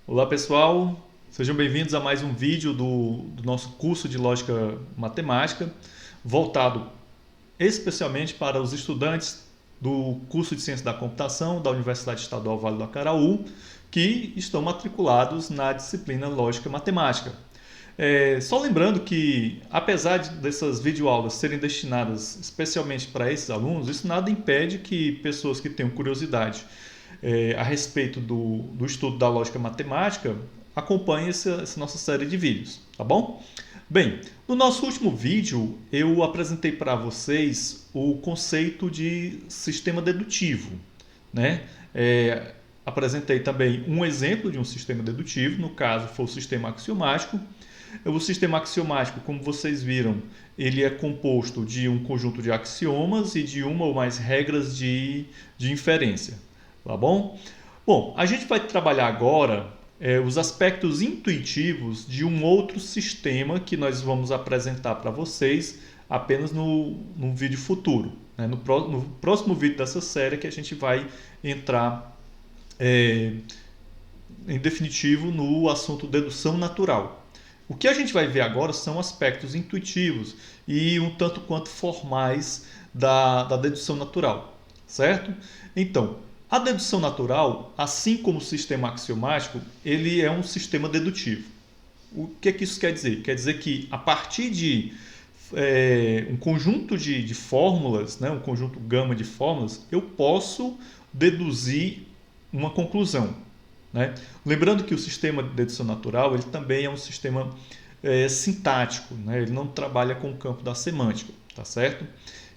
Olá pessoal, sejam bem-vindos a mais um vídeo do nosso curso de Lógica Matemática, voltado especialmente para os estudantes do curso de Ciência da Computação da Universidade Estadual Vale do Acaraú, que estão matriculados na disciplina Lógica Matemática. Só lembrando que, apesar dessas videoaulas serem destinadas especialmente para esses alunos, isso nada impede que pessoas que tenham curiosidade a respeito do estudo da lógica matemática acompanhem essa nossa série de vídeos, tá bom? Bem, no nosso último vídeo eu apresentei para vocês o conceito de sistema dedutivo, né? Apresentei também um exemplo de um sistema dedutivo, no caso foi o sistema axiomático. O sistema axiomático, como vocês viram, ele é composto de um conjunto de axiomas e de uma ou mais regras de inferência, tá bom? Bom, a gente vai trabalhar agora os aspectos intuitivos de um outro sistema que nós vamos apresentar para vocês apenas no vídeo futuro, né? No próximo vídeo dessa série que a gente vai entrar em definitivo no assunto dedução natural. O que a gente vai ver agora são aspectos intuitivos e um tanto quanto formais da dedução natural, certo? Então, a dedução natural, assim como o sistema axiomático, ele é um sistema dedutivo. O que é que isso quer dizer? Quer dizer que a partir de um conjunto de fórmulas, né, um conjunto gama de fórmulas, eu posso deduzir uma conclusão, né? Lembrando que o sistema de dedução natural ele também é um sistema sintático, né? Ele não trabalha com o campo da semântica, tá certo?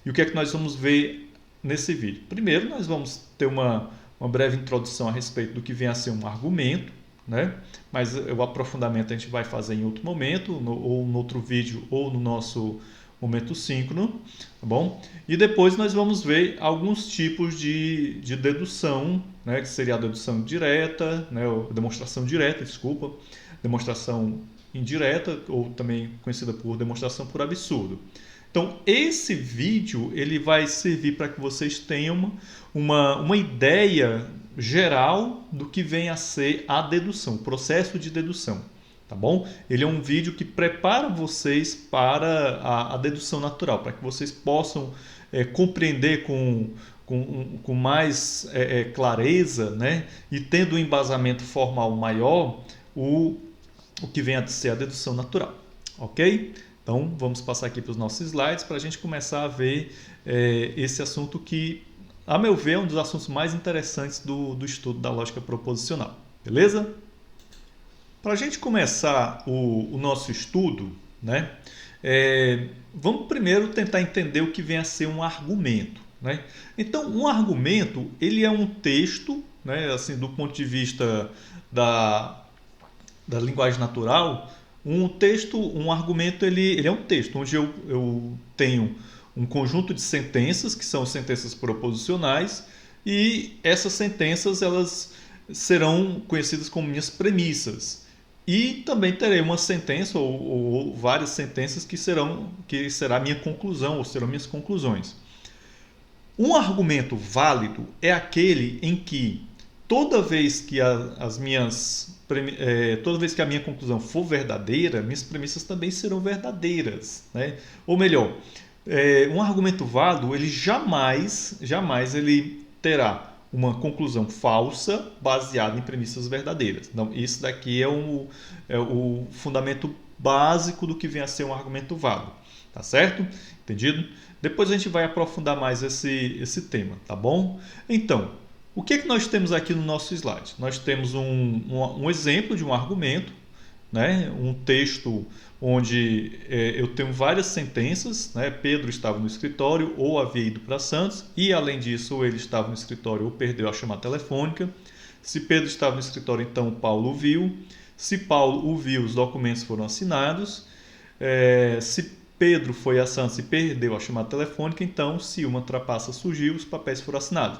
E o que é que nós vamos ver nesse vídeo? Primeiro, nós vamos ter uma breve introdução a respeito do que vem a ser um argumento, né? Mas o aprofundamento a gente vai fazer em outro momento, ou no outro vídeo, ou no nosso momento síncrono, tá bom? E depois nós vamos ver alguns tipos de dedução, né? Que seria a dedução direta, né? Ou demonstração direta, desculpa, demonstração indireta, ou também conhecida por demonstração por absurdo. Então, esse vídeo ele vai servir para que vocês tenham uma ideia geral do que vem a ser a dedução, o processo de dedução, tá bom? Ele é um vídeo que prepara vocês para a dedução natural, para que vocês possam compreender com mais clareza, né? E tendo um embasamento formal maior, o que vem a ser a dedução natural, ok? Então, vamos passar aqui para os nossos slides para a gente começar a ver esse assunto que, a meu ver, é um dos assuntos mais interessantes do estudo da lógica proposicional. Beleza? Para a gente começar o nosso estudo, né, vamos primeiro tentar entender o que vem a ser um argumento, né? Então, um argumento ele é um texto, né, assim, do ponto de vista da linguagem natural. Um argumento, ele é um texto onde eu tenho um conjunto de sentenças, que são sentenças proposicionais, e essas sentenças elas serão conhecidas como minhas premissas. E também terei uma sentença ou várias sentenças que será a minha conclusão, ou serão minhas conclusões. Um argumento válido é aquele em que toda vez que toda vez que a minha conclusão for verdadeira, minhas premissas também serão verdadeiras, né? Ou melhor, um argumento válido, ele jamais ele terá uma conclusão falsa baseada em premissas verdadeiras. Então, isso daqui é o fundamento básico do que vem a ser um argumento válido, tá certo? Entendido? Depois a gente vai aprofundar mais esse tema, tá bom? Então, o que nós temos aqui no nosso slide? Nós temos um exemplo de um argumento, né? Um texto onde eu tenho várias sentenças, né? Pedro estava no escritório ou havia ido para Santos, e além disso ou ele estava no escritório ou perdeu a chamada telefônica. Se Pedro estava no escritório, então Paulo o viu. Se Paulo o viu, os documentos foram assinados. Se Pedro foi a Santos e perdeu a chamada telefônica, então se uma trapaça surgiu, os papéis foram assinados.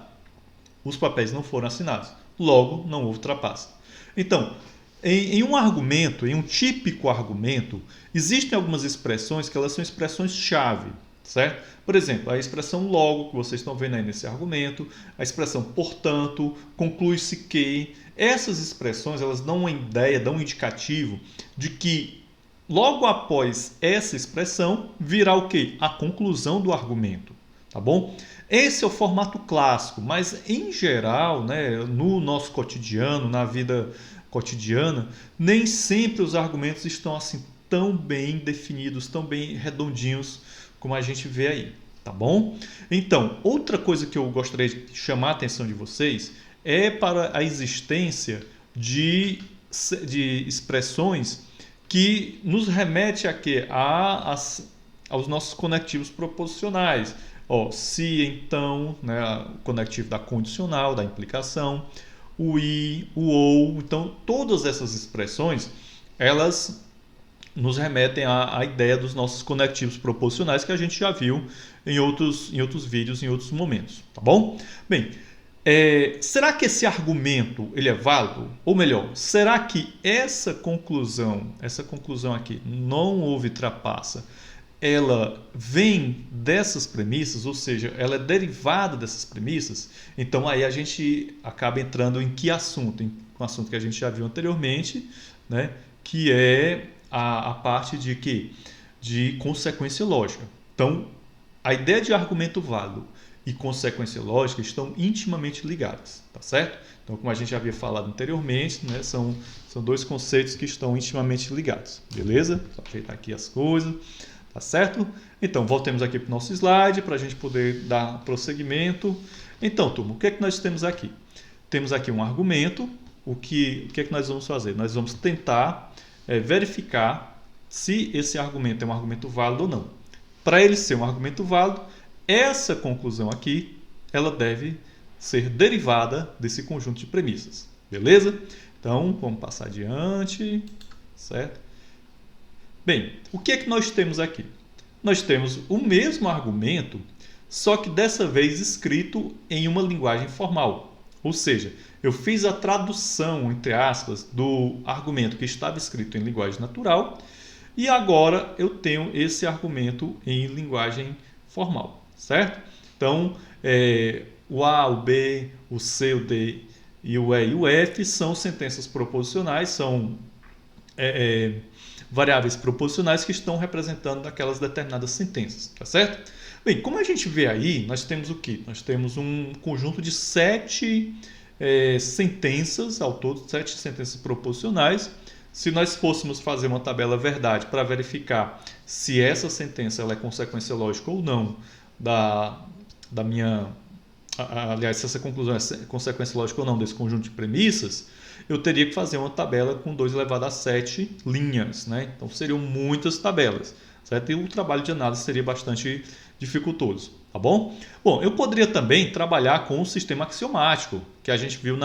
Os papéis não foram assinados, logo não houve trapaça. Então, em um argumento, em um típico argumento, existem algumas expressões que elas são expressões-chave, certo? Por exemplo, a expressão logo, que vocês estão vendo aí nesse argumento, a expressão portanto, conclui-se que, essas expressões elas dão uma ideia, dão um indicativo de que logo após essa expressão virá o quê? A conclusão do argumento, tá bom? Esse é o formato clássico, mas em geral, né, no nosso cotidiano, na vida cotidiana, nem sempre os argumentos estão assim tão bem definidos, tão bem redondinhos como a gente vê aí, tá bom? Então, outra coisa que eu gostaria de chamar a atenção de vocês é para a existência de expressões que nos remete a quê? Aos nossos conectivos proposicionais. Ó, se, então, né, o conectivo da condicional, da implicação, o i, o ou. Então, todas essas expressões, elas nos remetem à ideia dos nossos conectivos proposicionais que a gente já viu em outros vídeos, em outros momentos, tá bom? Bem, será que esse argumento ele é válido? Ou melhor, será que essa conclusão aqui, não houve trapaça, ela vem dessas premissas, ou seja, ela é derivada dessas premissas? Então aí a gente acaba entrando em que assunto? Em um assunto que a gente já viu anteriormente, né? Que é a parte de quê? De consequência lógica. Então, a ideia de argumento válido e consequência lógica estão intimamente ligadas, tá certo? Então, como a gente já havia falado anteriormente, né, são dois conceitos que estão intimamente ligados, beleza? Vou ajeitar aqui as coisas, tá certo? Então, voltemos aqui para o nosso slide para a gente poder dar prosseguimento. Então, turma, o que é que nós temos aqui? Temos aqui um argumento. O que é que nós vamos fazer? Nós vamos tentar verificar se esse argumento é um argumento válido ou não. Para ele ser um argumento válido, essa conclusão aqui, ela deve ser derivada desse conjunto de premissas, beleza? Então, vamos passar adiante, certo? Bem, o que é que nós temos aqui? Nós temos o mesmo argumento, só que dessa vez escrito em uma linguagem formal. Ou seja, eu fiz a tradução, entre aspas, do argumento que estava escrito em linguagem natural e agora eu tenho esse argumento em linguagem formal, certo? Então, o A, o B, o C, o D e o E e o F são sentenças proposicionais, são variáveis proposicionais que estão representando aquelas determinadas sentenças, tá certo? Bem, como a gente vê aí, nós temos o quê? Nós temos um conjunto de 7 sentenças, ao todo 7 sentenças proposicionais. Se nós fôssemos fazer uma tabela verdade para verificar se essa sentença ela é consequência lógica ou não da minha... Aliás, se essa conclusão é consequência lógica ou não desse conjunto de premissas, eu teria que fazer uma tabela com 2 elevado a 7 linhas, né? Então seriam muitas tabelas, certo? E o trabalho de análise seria bastante dificultoso, tá bom? Bom, eu poderia também trabalhar com o sistema axiomático, que a gente viu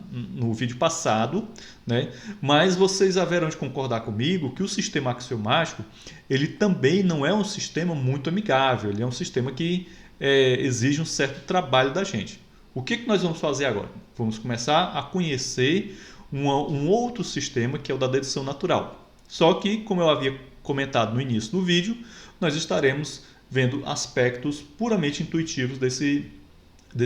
no vídeo passado, né? Mas vocês haverão de concordar comigo que o sistema axiomático, ele também não é um sistema muito amigável, ele é um sistema que exige um certo trabalho da gente. O que nós vamos fazer agora? Vamos começar a conhecer um outro sistema que é o da dedução natural. Só que, como eu havia comentado no início do vídeo, nós estaremos vendo aspectos puramente intuitivos desse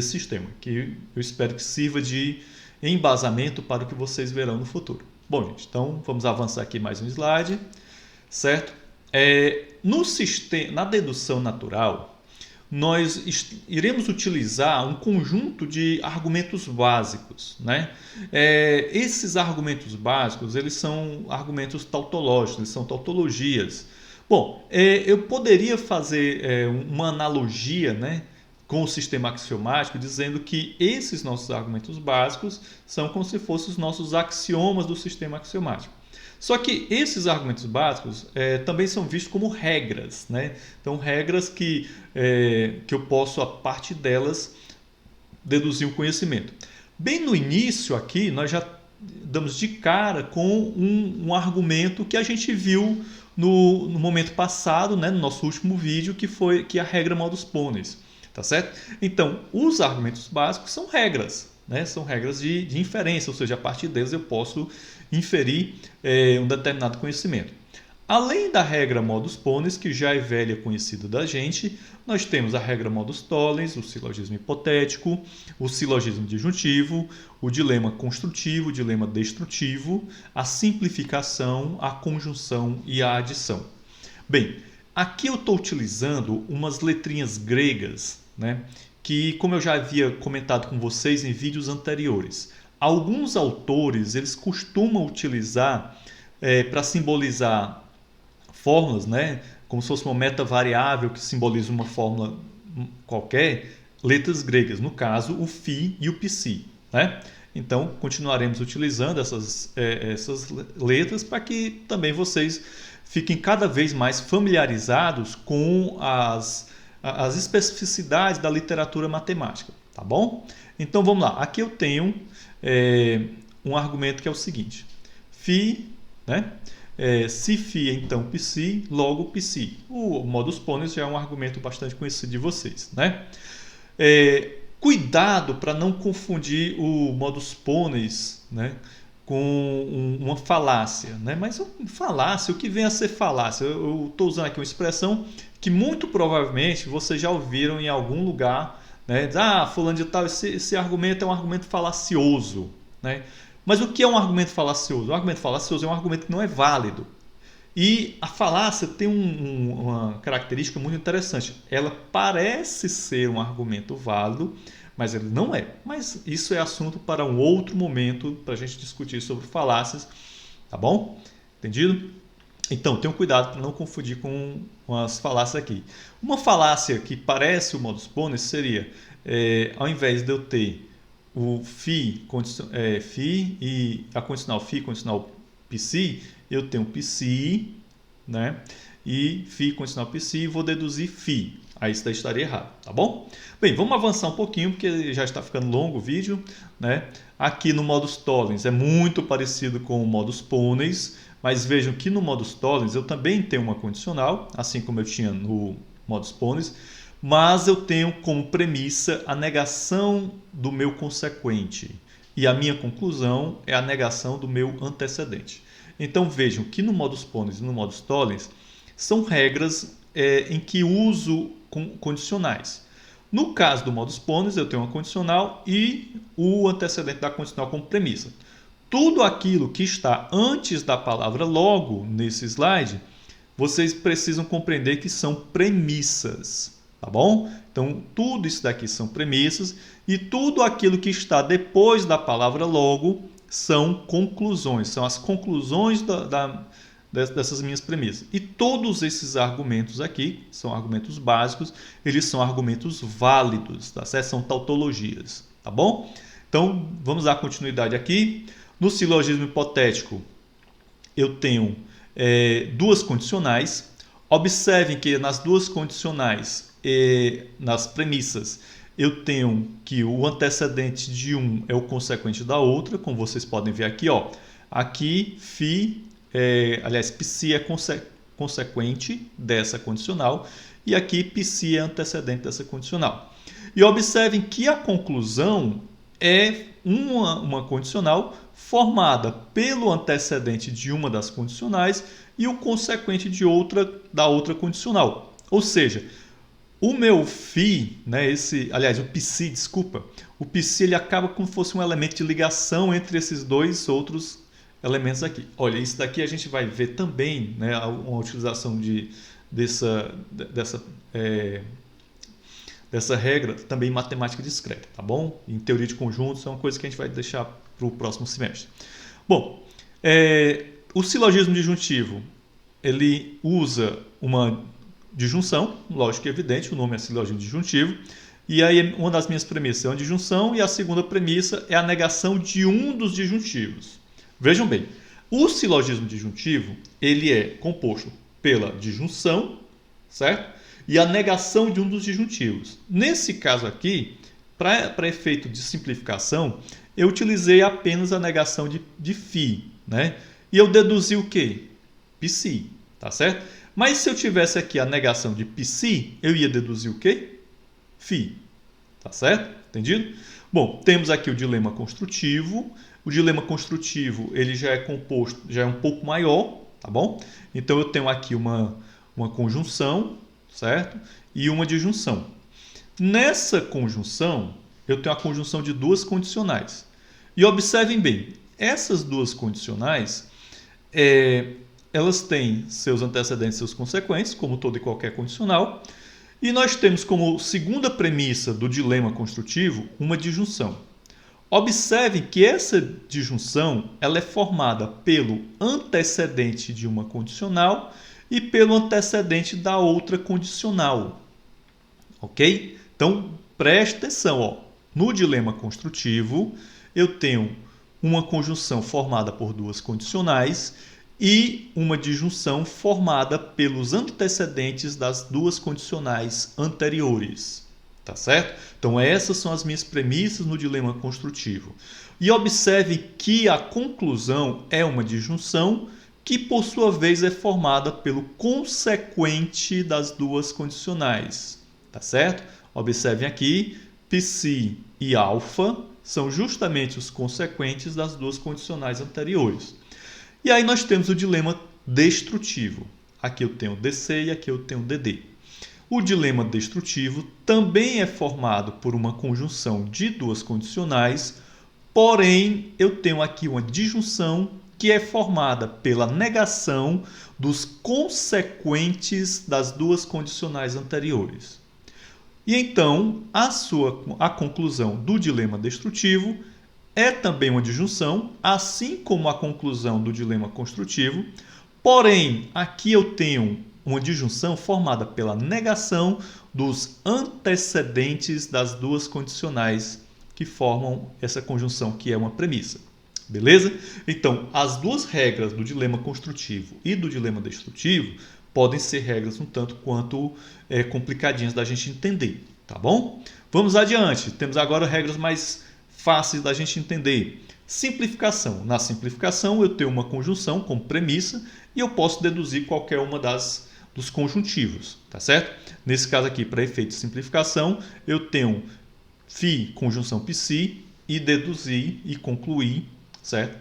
sistema, que eu espero que sirva de embasamento para o que vocês verão no futuro. Bom, gente, então vamos avançar aqui mais um slide, certo? Na dedução natural, nós iremos utilizar um conjunto de argumentos básicos, né? Esses argumentos básicos, eles são argumentos tautológicos, eles são tautologias. Bom, eu poderia fazer uma analogia, né, com o sistema axiomático, dizendo que esses nossos argumentos básicos são como se fossem os nossos axiomas do sistema axiomático. Só que esses argumentos básicos também são vistos como regras, né? Então, regras que eu posso, a partir delas, deduzir um conhecimento. Bem no início aqui, nós já damos de cara com um argumento que a gente viu no momento passado, né, no nosso último vídeo, que é a regra modus ponens, tá certo? Então, os argumentos básicos são regras, né? São regras de inferência, ou seja, a partir deles eu posso inferir um determinado conhecimento. Além da regra modus ponens, que já é velha conhecida da gente, nós temos a regra modus tollens, o silogismo hipotético, o silogismo disjuntivo, o dilema construtivo, o dilema destrutivo, a simplificação, a conjunção e a adição. Bem, aqui eu estou utilizando umas letrinhas gregas, né, que, como eu já havia comentado com vocês em vídeos anteriores, alguns autores eles costumam utilizar para simbolizar fórmulas, né? Como se fosse uma metavariável que simboliza uma fórmula qualquer, letras gregas, no caso o φ e o π, né? Então continuaremos utilizando essas letras para que também vocês fiquem cada vez mais familiarizados com as especificidades da literatura matemática, tá bom? Então vamos lá, aqui eu tenho um argumento que é o seguinte: φ, né? Se φ, então π, logo π. O modus ponens já é um argumento bastante conhecido de vocês, né? Cuidado para não confundir o modus ponens, né, com uma falácia, né? Mas falácia, o que vem a ser falácia? Eu estou usando aqui uma expressão que muito provavelmente vocês já ouviram em algum lugar, né? Fulano de tal, esse argumento é um argumento falacioso, né? Mas o que é um argumento falacioso? Um argumento falacioso é um argumento que não é válido. E a falácia tem uma característica muito interessante. Ela parece ser um argumento válido, mas ele não é. Mas isso é assunto para um outro momento, para a gente discutir sobre falácias. Tá bom? Entendido? Então, tenham cuidado para não confundir com as falácias aqui. Uma falácia que parece o modus ponens seria, ao invés de eu ter o φ e a condicional φ, condicional π, eu tenho π, né? E φ, condicional π, e vou deduzir φ. Aí isso daí estaria errado, tá bom? Bem, vamos avançar um pouquinho, porque já está ficando longo o vídeo, né? Aqui no modus tollens é muito parecido com o modus ponens, mas vejam que no modus tollens eu também tenho uma condicional, assim como eu tinha no modus ponens, mas eu tenho como premissa a negação do meu consequente. E a minha conclusão é a negação do meu antecedente. Então vejam que no modus ponens e no modus tollens são regras em que uso condicionais. No caso do modus ponens, eu tenho uma condicional e o antecedente da condicional como premissa. Tudo aquilo que está antes da palavra logo nesse slide, vocês precisam compreender que são premissas. Tá bom? Então, tudo isso daqui são premissas e tudo aquilo que está depois da palavra logo são conclusões, são as conclusões dessas minhas premissas. E todos esses argumentos aqui são argumentos básicos, eles são argumentos válidos, tá certo? São tautologias, tá bom? Então, vamos dar continuidade aqui. No silogismo hipotético, eu tenho duas condicionais. Observem que nas duas condicionais, nas premissas, eu tenho que o antecedente de um é o consequente da outra, como vocês podem ver aqui, ó. Aqui, φ, aliás, π é consequente dessa condicional e aqui π é antecedente dessa condicional. E observem que a conclusão é uma condicional formada pelo antecedente de uma das condicionais e o consequente da outra condicional. Ou seja, o meu φ, né, o π, desculpa, o π ele acaba como se fosse um elemento de ligação entre esses dois outros elementos aqui. Olha, isso daqui a gente vai ver também, né, uma utilização dessa regra também em matemática discreta, tá bom? Em teoria de conjuntos é uma coisa que a gente vai deixar para o próximo semestre. Bom, o silogismo disjuntivo, ele usa uma disjunção, lógico e evidente, o nome é silogismo disjuntivo, e aí uma das minhas premissas é uma disjunção e a segunda premissa é a negação de um dos disjuntivos. Vejam bem, o silogismo disjuntivo, ele é composto pela disjunção, certo? E a negação de um dos disjuntivos. Nesse caso aqui, para efeito de simplificação, eu utilizei apenas a negação de φ, né? E eu deduzi o quê? π, tá certo? Mas se eu tivesse aqui a negação de π, eu ia deduzir o quê? φ, tá certo? Entendido? Bom, temos aqui o dilema construtivo. O dilema construtivo ele já é composto, já é um pouco maior, tá bom? Então eu tenho aqui uma conjunção, certo? E uma disjunção. Nessa conjunção, eu tenho a conjunção de duas condicionais. E observem bem, essas duas condicionais, elas têm seus antecedentes e seus consequentes, como toda e qualquer condicional. E nós temos como segunda premissa do dilema construtivo uma disjunção. Observem que essa disjunção ela é formada pelo antecedente de uma condicional e pelo antecedente da outra condicional. Ok? Então, preste atenção. Ó. No dilema construtivo, eu tenho uma conjunção formada por duas condicionais e uma disjunção formada pelos antecedentes das duas condicionais anteriores. Tá certo? Então, essas são as minhas premissas no dilema construtivo. E observe que a conclusão é uma disjunção que, por sua vez, é formada pelo consequente das duas condicionais. Tá certo? Observem aqui, psi e alfa são justamente os consequentes das duas condicionais anteriores. E aí nós temos o dilema destrutivo. Aqui eu tenho DC e aqui eu tenho DD. O dilema destrutivo também é formado por uma conjunção de duas condicionais, porém eu tenho aqui uma disjunção que é formada pela negação dos consequentes das duas condicionais anteriores. E então, a conclusão do dilema destrutivo é também uma disjunção, assim como a conclusão do dilema construtivo, porém, aqui eu tenho uma disjunção formada pela negação dos antecedentes das duas condicionais que formam essa conjunção, que é uma premissa. Beleza? Então, as duas regras do dilema construtivo e do dilema destrutivo podem ser regras um tanto quanto complicadinhas da gente entender, tá bom? Vamos adiante. Temos agora regras mais fáceis da gente entender. Simplificação. Na simplificação, eu tenho uma conjunção como premissa e eu posso deduzir qualquer uma dos conjuntivos, tá certo? Nesse caso aqui, para efeito de simplificação, eu tenho φ conjunção psi e deduzir e concluir, certo?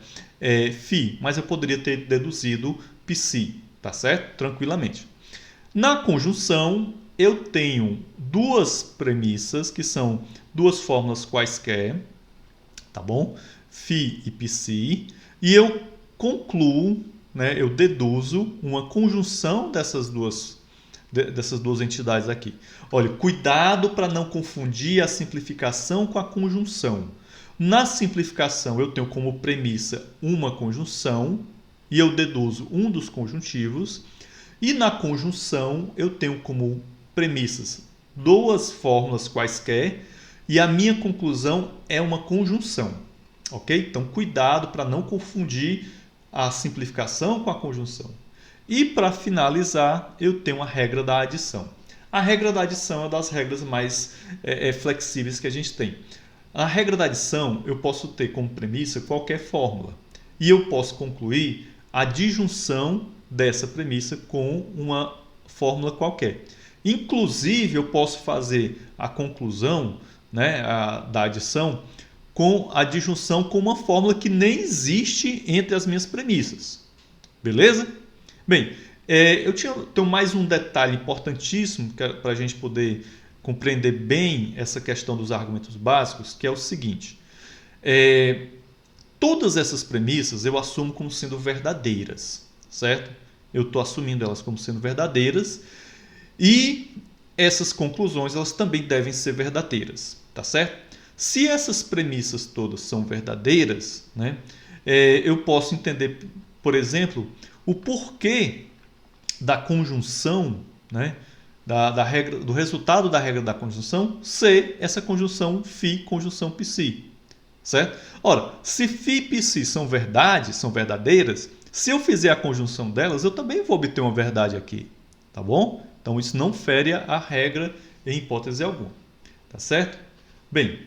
Φ, mas eu poderia ter deduzido psi, tá certo? Tranquilamente. Na conjunção, eu tenho duas premissas, que são duas fórmulas quaisquer, tá bom? Φ e psi, e eu concluo, né, eu deduzo uma conjunção dessas duas entidades aqui. Olha, cuidado para não confundir a simplificação com a conjunção. Na simplificação, eu tenho como premissa uma conjunção e eu deduzo um dos conjuntivos. E na conjunção, eu tenho como premissas duas fórmulas quaisquer e a minha conclusão é uma conjunção. Ok? Então, cuidado para não confundir a simplificação com a conjunção. E para finalizar, eu tenho a regra da adição. A regra da adição é uma das regras mais flexíveis que a gente tem. A regra da adição, eu posso ter como premissa qualquer fórmula. E eu posso concluir a disjunção dessa premissa com uma fórmula qualquer. Inclusive, eu posso fazer a conclusão, né, da adição com a disjunção com uma fórmula que nem existe entre as minhas premissas. Beleza? Bem, eu tenho mais um detalhe importantíssimo para a gente poder compreender bem essa questão dos argumentos básicos, que é o seguinte. Todas essas premissas eu assumo como sendo verdadeiras, certo? Eu estou assumindo elas como sendo verdadeiras e essas conclusões elas também devem ser verdadeiras, tá certo? Se essas premissas todas são verdadeiras, né, eu posso entender, por exemplo, o porquê da conjunção, né, do resultado da regra da conjunção ser essa conjunção φ conjunção psi, certo? Ora, se φ e psi são verdadeiras, se eu fizer a conjunção delas, eu também vou obter uma verdade aqui, tá bom? Então isso não fere a regra em hipótese alguma, tá certo? Bem,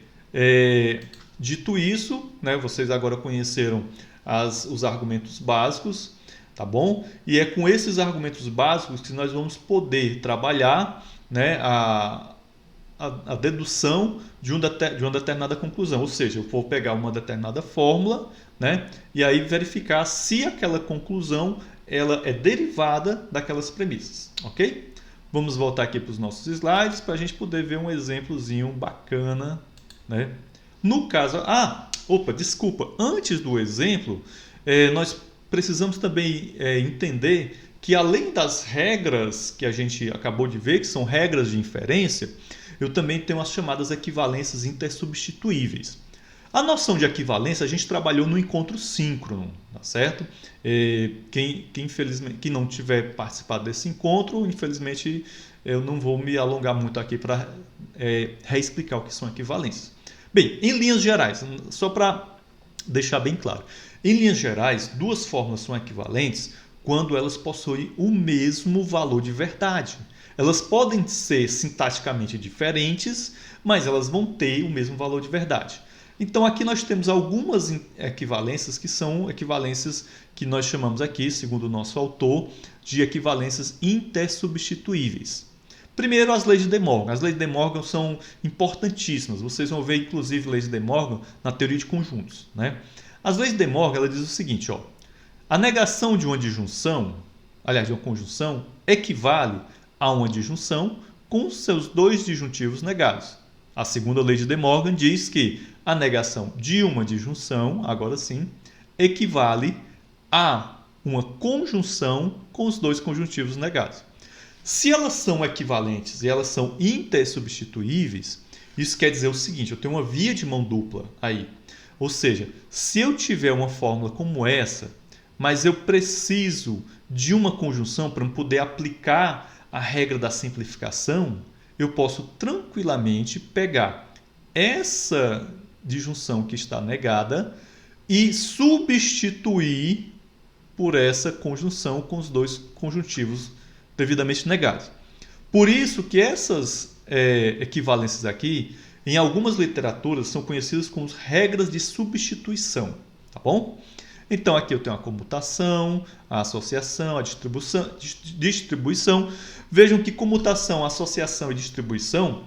dito isso, né, vocês agora conheceram os argumentos básicos, tá bom? E é com esses argumentos básicos que nós vamos poder trabalhar, né, a dedução de uma determinada conclusão. Ou seja, eu vou pegar uma determinada fórmula, né, e aí verificar se aquela conclusão ela é derivada daquelas premissas, ok? Vamos voltar aqui para os nossos slides para a gente poder ver um exemplozinho bacana, né? No caso... desculpa. Antes do exemplo, nós precisamos também entender que além das regras que a gente acabou de ver, que são regras de inferência, eu também tenho as chamadas equivalências intersubstituíveis. A noção de equivalência a gente trabalhou no encontro síncrono, tá certo? Quem não tiver participado desse encontro, infelizmente eu não vou me alongar muito aqui para reexplicar o que são equivalências. Bem, em linhas gerais, só para deixar bem claro, em linhas gerais, duas fórmulas são equivalentes quando elas possuem o mesmo valor de verdade. Elas podem ser sintaticamente diferentes, mas elas vão ter o mesmo valor de verdade. Então aqui nós temos algumas equivalências que são equivalências que nós chamamos aqui, segundo o nosso autor, de equivalências intersubstituíveis. Primeiro, as leis de De Morgan. As leis de De Morgan são importantíssimas. Vocês vão ver, inclusive, leis de De Morgan na teoria de conjuntos, né? As leis de De Morgan, ela diz o seguinte, ó, a negação de uma disjunção, aliás, de uma conjunção, equivale a uma disjunção com seus dois disjuntivos negados. A segunda lei de De Morgan diz que a negação de uma disjunção, agora sim, equivale a uma conjunção com os dois conjuntivos negados. Se elas são equivalentes e elas são intersubstituíveis, isso quer dizer o seguinte, eu tenho uma via de mão dupla aí. Ou seja, se eu tiver uma fórmula como essa, mas eu preciso de uma conjunção para poder aplicar a regra da simplificação, eu posso tranquilamente pegar essa disjunção que está negada e substituir por essa conjunção com os dois conjuntivos devidamente negados. Por isso que essas equivalências aqui, em algumas literaturas, são conhecidas como regras de substituição, tá bom? Então aqui eu tenho a comutação, a associação, a distribuição. Vejam que comutação, associação e distribuição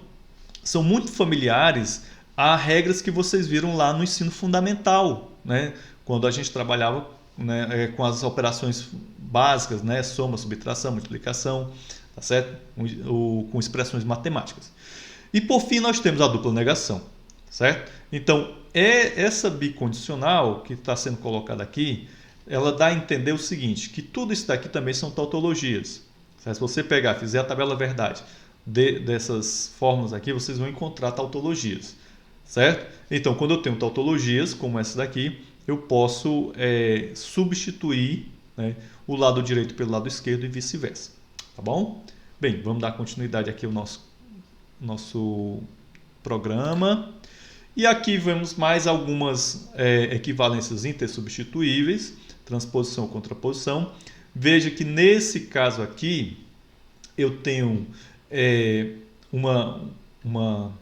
são muito familiares a regras que vocês viram lá no ensino fundamental, né? Quando a gente trabalhava, né, com as operações básicas, né? Soma, subtração, multiplicação, tá certo? Com expressões matemáticas. E por fim nós temos a dupla negação, certo? Então essa bicondicional que está sendo colocada aqui, ela dá a entender o seguinte, que tudo isso daqui também são tautologias. Se você pegar, fizer a tabela verdade dessas fórmulas aqui, vocês vão encontrar tautologias, certo? Então, quando eu tenho tautologias, como essa daqui, eu posso substituir, né, o lado direito pelo lado esquerdo e vice-versa, tá bom? Bem, vamos dar continuidade aqui ao nosso programa. E aqui vemos mais algumas equivalências intersubstituíveis, transposição, contraposição. Veja que nesse caso aqui, eu tenho uma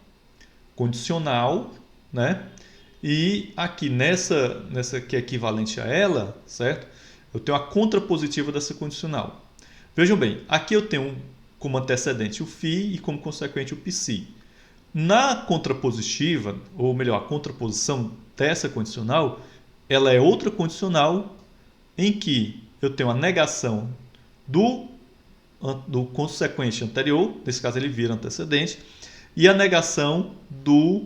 condicional, né? E aqui nessa que é equivalente a ela, certo? Eu tenho a contrapositiva dessa condicional. Vejam bem, aqui eu tenho como antecedente o φ e como consequente o psi. Na contrapositiva, ou melhor, a contraposição dessa condicional, ela é outra condicional em que eu tenho a negação do consequente anterior, nesse caso ele vira antecedente, e a negação do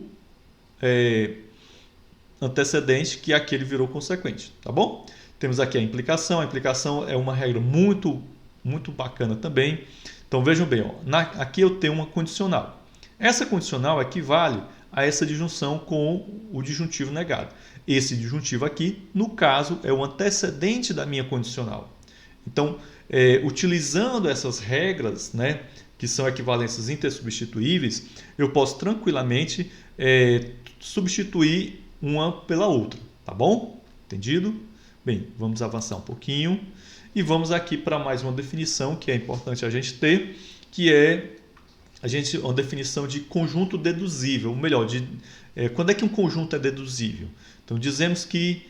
antecedente, que aquele virou consequente, tá bom? Temos aqui a implicação é uma regra muito, muito bacana também. Então vejam bem, ó, aqui eu tenho uma condicional. Essa condicional equivale a essa disjunção com o disjuntivo negado. Esse disjuntivo aqui, no caso, é o antecedente da minha condicional. Então, utilizando essas regras, né, que são equivalências intersubstituíveis, eu posso tranquilamente substituir uma pela outra, tá bom? Entendido? Bem, vamos avançar um pouquinho e vamos aqui para mais uma definição que é importante a gente ter, que é uma definição de conjunto deduzível, ou melhor, quando é que um conjunto é deduzível? Então, dizemos que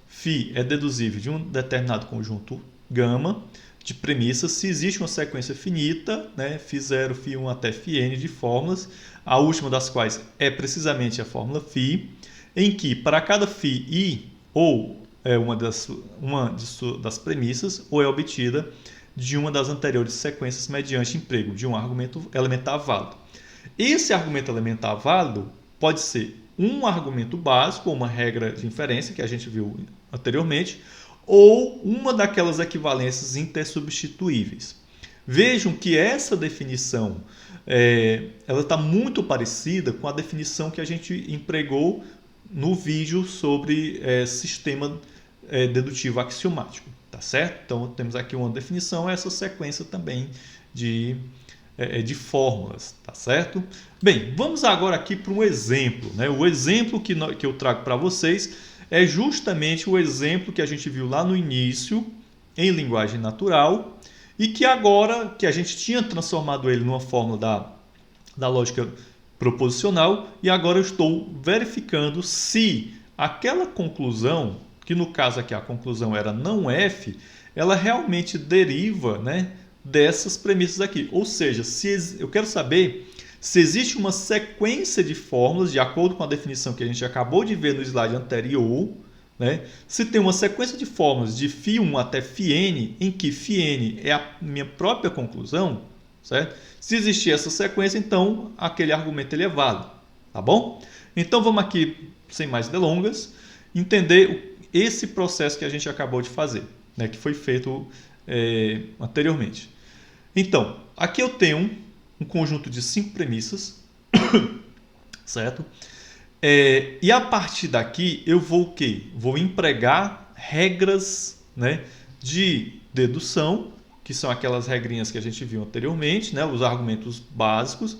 φ é deduzível de um determinado conjunto gama de premissas se existe uma sequência finita, né, φ0, φ1 até φn de fórmulas, a última das quais é precisamente a fórmula φ, em que para cada φi ou das premissas ou é obtida de uma das anteriores sequências mediante emprego de um argumento elementar válido. Esse argumento elementar válido pode ser um argumento básico, ou uma regra de inferência que a gente viu anteriormente, ou uma daquelas equivalências intersubstituíveis. Vejam que essa definição ela está muito parecida com a definição que a gente empregou no vídeo sobre sistema dedutivo axiomático, tá certo? Então temos aqui uma definição, essa sequência também de fórmulas, tá certo? Bem, vamos agora aqui para um exemplo, né? O exemplo que eu trago para vocês é justamente o exemplo que a gente viu lá no início em linguagem natural e que agora que a gente tinha transformado ele numa fórmula da lógica proposicional e agora eu estou verificando se aquela conclusão, que no caso aqui a conclusão era não F, ela realmente deriva, né, dessas premissas aqui. Ou seja, eu quero saber se existe uma sequência de fórmulas, de acordo com a definição que a gente acabou de ver no slide anterior, né? Se tem uma sequência de fórmulas de φ1 até φn, em que φn é a minha própria conclusão, certo? Se existir essa sequência, então aquele argumento ele é válido, tá bom? Então vamos aqui, sem mais delongas, entender esse processo que a gente acabou de fazer, né? Que foi feito anteriormente. Então, aqui eu tenho um conjunto de 5 premissas, certo? E a partir daqui eu vou o quê? Vou empregar regras, né, de dedução, que são aquelas regrinhas que a gente viu anteriormente, né, os argumentos básicos,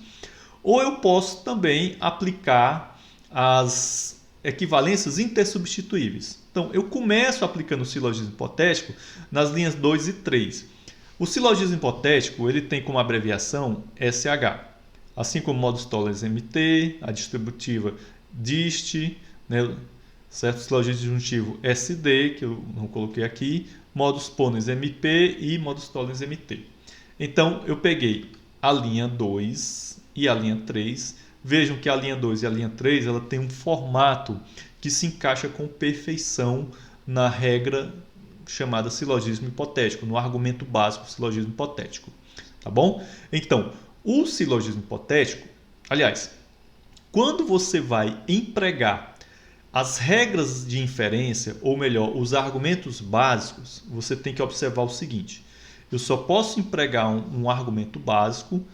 ou eu posso também aplicar as equivalências intersubstituíveis. Então, eu começo aplicando o silogismo hipotético nas linhas 2 e 3. O silogismo hipotético ele tem como abreviação SH, assim como modus tollens MT, a distributiva DIST, né, certo? O silogismo disjuntivo SD, que eu não coloquei aqui, modus ponens MP e modus tollens MT. Então, eu peguei a linha 2 e a linha 3. Vejam que a linha 2 e a linha 3 ela tem um formato que se encaixa com perfeição na regra chamada silogismo hipotético, no argumento básico do silogismo hipotético. Tá bom? Então, o silogismo hipotético, aliás, quando você vai empregar as regras de inferência, ou melhor, os argumentos básicos, você tem que observar o seguinte: eu só posso empregar um argumento básico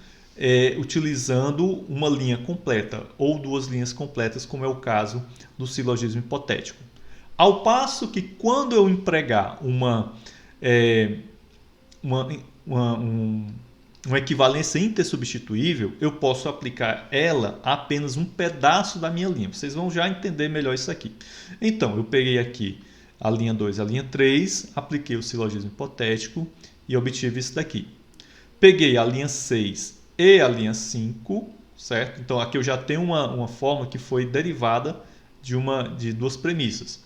utilizando uma linha completa ou duas linhas completas, como é o caso do silogismo hipotético. Ao passo que quando eu empregar uma equivalência intersubstituível, eu posso aplicar ela a apenas um pedaço da minha linha. Vocês vão já entender melhor isso aqui. Então, eu peguei aqui a linha 2 e a linha 3, apliquei o silogismo hipotético e obtive isso daqui. Peguei a linha 6 e a linha 5, certo? Então, aqui eu já tenho uma forma que foi derivada de duas premissas.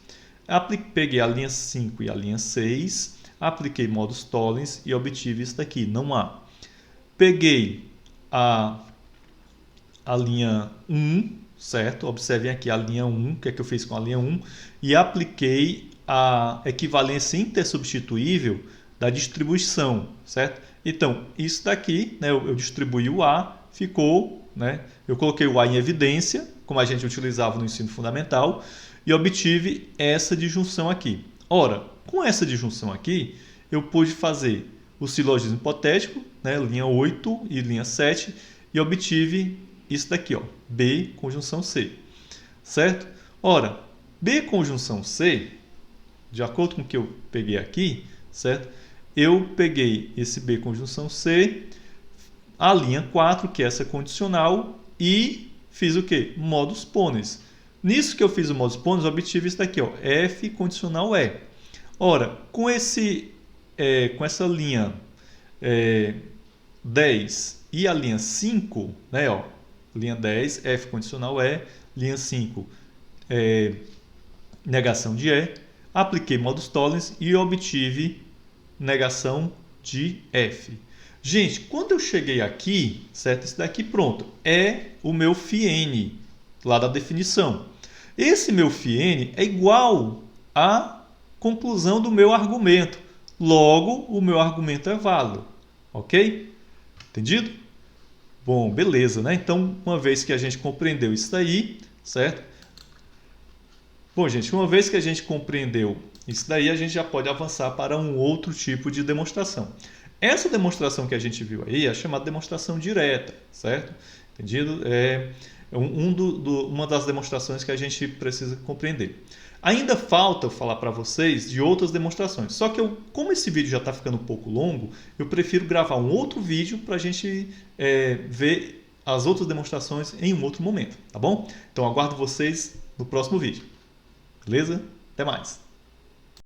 Peguei a linha 5 e a linha 6, apliquei modus tollens e obtive isso daqui, não há. Peguei a linha 1, certo? Observem aqui a linha 1, o que é que eu fiz com a linha 1, e apliquei a equivalência intersubstituível da distribuição, certo? Então, isso daqui, né, eu distribuí o A, ficou, né, eu coloquei o A em evidência, como a gente utilizava no ensino fundamental, e obtive essa disjunção aqui. Ora, com essa disjunção aqui, eu pude fazer o silogismo hipotético, né, linha 8 e linha 7, e obtive isso daqui, ó, B conjunção C, certo? Ora, B conjunção C, de acordo com o que eu peguei aqui, certo? Eu peguei esse B conjunção C, a linha 4, que é essa condicional, e fiz o quê? Modus ponens. Nisso que eu fiz o modus ponens, eu obtive isso daqui, ó, F condicional E. Ora, com essa linha 10 e a linha 5, né, ó, linha 10, F condicional E, linha 5, negação de E, apliquei modus tollens e obtive negação de F. Gente, quando eu cheguei aqui, certo? Esse daqui, pronto, é o meu φn, lá da definição. Esse meu φn é igual a conclusão do meu argumento. Logo, o meu argumento é válido. Ok? Entendido? Bom, beleza, né? Então, uma vez que a gente compreendeu isso daí, certo? Bom, gente, uma vez que a gente compreendeu isso daí, a gente já pode avançar para um outro tipo de demonstração. Essa demonstração que a gente viu aí é chamada demonstração direta, certo? Entendido? É uma das demonstrações que a gente precisa compreender. Ainda falta eu falar para vocês de outras demonstrações. Só que como esse vídeo já está ficando um pouco longo, eu prefiro gravar um outro vídeo para a gente ver as outras demonstrações em um outro momento, tá bom? Então aguardo vocês no próximo vídeo. Beleza? Até mais!